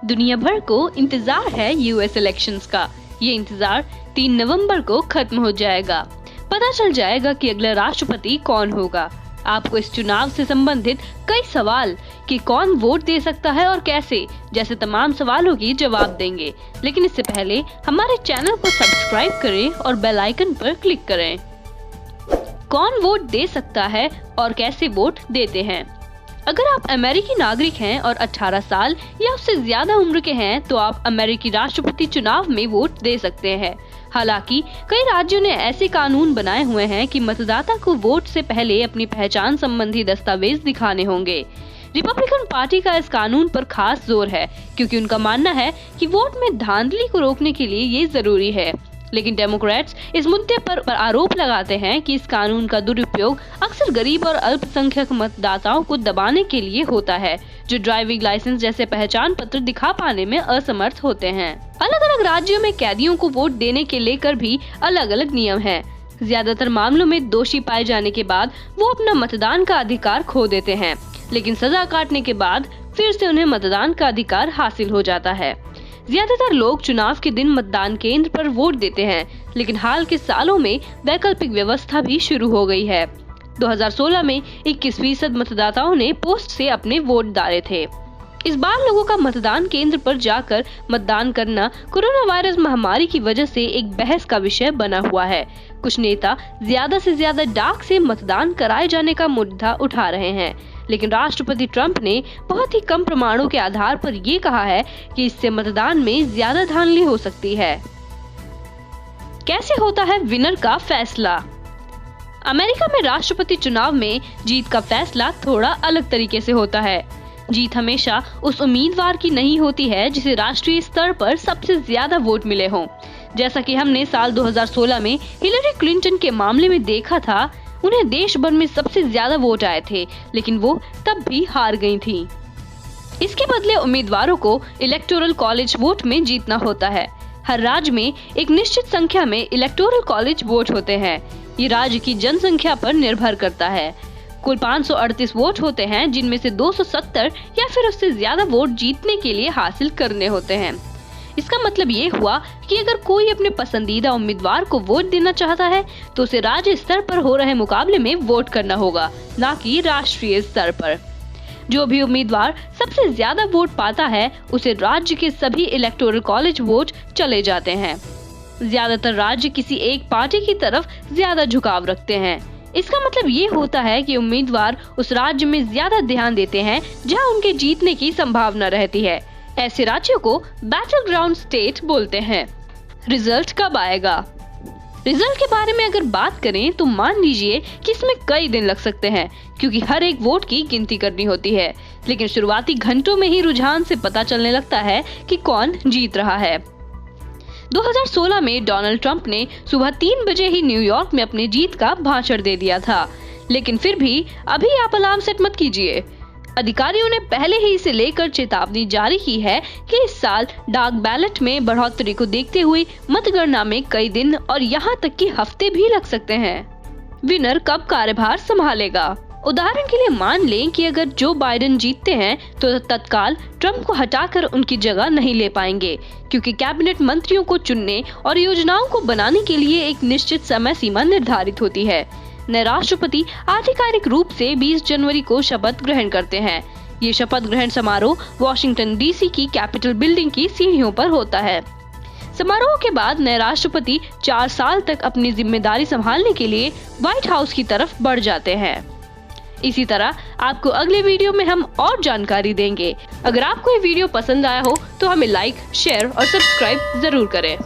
दुनिया भर को इंतजार है यूएस इलेक्शंस का। ये इंतजार 3 नवंबर को खत्म हो जाएगा। पता चल जाएगा कि अगला राष्ट्रपति कौन होगा। आपको इस चुनाव से संबंधित कई सवाल कि कौन वोट दे सकता है और कैसे, जैसे तमाम सवालों की जवाब देंगे। लेकिन इससे पहले हमारे चैनल को सब्सक्राइब करें और बेल आइकन पर क्लिक करें। कौन वोट दे सकता है और कैसे वोट देते हैं? अगर आप अमेरिकी नागरिक हैं और 18 साल या उससे ज्यादा उम्र के हैं तो आप अमेरिकी राष्ट्रपति चुनाव में वोट दे सकते हैं। हालांकि कई राज्यों ने ऐसे कानून बनाए हुए हैं कि मतदाता को वोट से पहले अपनी पहचान संबंधी दस्तावेज दिखाने होंगे। रिपब्लिकन पार्टी का इस कानून पर खास जोर है क्योंकि उनका मानना है कि वोट में धांधली को रोकने के लिए ये जरूरी है। लेकिन डेमोक्रेट्स इस मुद्दे पर आरोप लगाते हैं कि इस कानून का दुरुपयोग अक्सर गरीब और अल्पसंख्यक मतदाताओं को दबाने के लिए होता है, जो ड्राइविंग लाइसेंस जैसे पहचान पत्र दिखा पाने में असमर्थ होते हैं। अलग अलग राज्यों में कैदियों को वोट देने के लेकर भी अलग अलग नियम हैं। ज्यादातर मामलों में दोषी पाए जाने के बाद वो अपना मतदान का अधिकार खो देते हैं, लेकिन सजा काटने के बाद फिर से उन्हें मतदान का अधिकार हासिल हो जाता है। ज्यादातर लोग चुनाव के दिन मतदान केंद्र पर वोट देते हैं, लेकिन हाल के सालों में वैकल्पिक व्यवस्था भी शुरू हो गई है। 2016 में 21% मतदाताओं ने पोस्ट से अपने वोट डाले थे। इस बार लोगों का मतदान केंद्र पर जाकर मतदान करना कोरोना वायरस महामारी की वजह से एक बहस का विषय बना हुआ है। कुछ नेता ज्यादा से ज्यादा डाक से मतदान कराए जाने का मुद्दा उठा रहे हैं, लेकिन राष्ट्रपति ट्रंप ने बहुत ही कम प्रमाणों के आधार पर ये कहा है कि इससे मतदान में ज्यादा धांधली हो सकती है। कैसे होता है विनर का फैसला? अमेरिका में राष्ट्रपति चुनाव में जीत का फैसला थोड़ा अलग तरीके से होता है। जीत हमेशा उस उम्मीदवार की नहीं होती है जिसे राष्ट्रीय स्तर पर सबसे ज्यादा वोट मिले हों। जैसा कि हमने साल 2016 में हिलरी क्लिंटन के मामले में देखा था, उन्हें देश भर में सबसे ज्यादा वोट आए थे, लेकिन वो तब भी हार गई थी। इसके बदले उम्मीदवारों को इलेक्टोरल कॉलेज वोट में जीतना होता है। हर राज्य में एक निश्चित संख्या में इलेक्टोरल कॉलेज वोट होते हैं। ये राज्य की जनसंख्या पर निर्भर करता है। कुल 538 वोट होते हैं, जिनमें से 270 या फिर उससे ज्यादा वोट जीतने के लिए हासिल करने होते हैं। इसका मतलब ये हुआ कि अगर कोई अपने पसंदीदा उम्मीदवार को वोट देना चाहता है तो उसे राज्य स्तर पर हो रहे मुकाबले में वोट करना होगा, ना कि राष्ट्रीय स्तर पर। जो भी उम्मीदवार सबसे ज्यादा वोट पाता है उसे राज्य के सभी इलेक्टोरल कॉलेज वोट चले जाते हैं। ज्यादातर राज्य किसी एक पार्टी की तरफ ज्यादा झुकाव रखते हैं। इसका मतलब ये होता है कि उम्मीदवार उस राज्य में ज्यादा ध्यान देते हैं जहां उनके जीतने की संभावना रहती है। ऐसे राज्यों को बैटल ग्राउंड स्टेट बोलते हैं। रिजल्ट कब आएगा? रिजल्ट के बारे में अगर बात करें तो मान लीजिए कि इसमें कई दिन लग सकते हैं क्योंकि हर एक वोट की गिनती करनी होती है, लेकिन शुरुआती घंटों में ही रुझान से पता चलने लगता है कि कौन जीत रहा है। 2016 में डोनाल्ड ट्रंप ने सुबह 3 बजे ही न्यूयॉर्क में अपनी जीत का भाषण दे दिया था, लेकिन फिर भी अभी आप अलार्म सेट मत कीजिए। अधिकारियों ने पहले ही इसे लेकर चेतावनी जारी की है कि इस साल डाक बैलेट में बढ़ोतरी को देखते हुए मतगणना में कई दिन और यहाँ तक कि हफ्ते भी लग सकते हैं। विनर कब कार्यभार संभालेगा? उदाहरण के लिए मान लें कि अगर जो बाइडेन जीतते हैं तो तत्काल ट्रंप को हटाकर उनकी जगह नहीं ले पाएंगे, क्योंकि कैबिनेट मंत्रियों को चुनने और योजनाओं को बनाने के लिए एक निश्चित समय सीमा निर्धारित होती है। नए राष्ट्रपति आधिकारिक रूप से 20 जनवरी को शपथ ग्रहण करते हैं। ये शपथ ग्रहण समारोह वॉशिंगटन डीसी की कैपिटल बिल्डिंग की सीढ़ियों पर होता है। समारोह के बाद नए राष्ट्रपति 4 साल तक अपनी जिम्मेदारी संभालने के लिए व्हाइट हाउस की तरफ बढ़ जाते हैं। इसी तरह आपको अगले वीडियो में हम और जानकारी देंगे। अगर आपको ये वीडियो पसंद आया हो तो हमें लाइक, शेयर और सब्सक्राइब जरूर करें।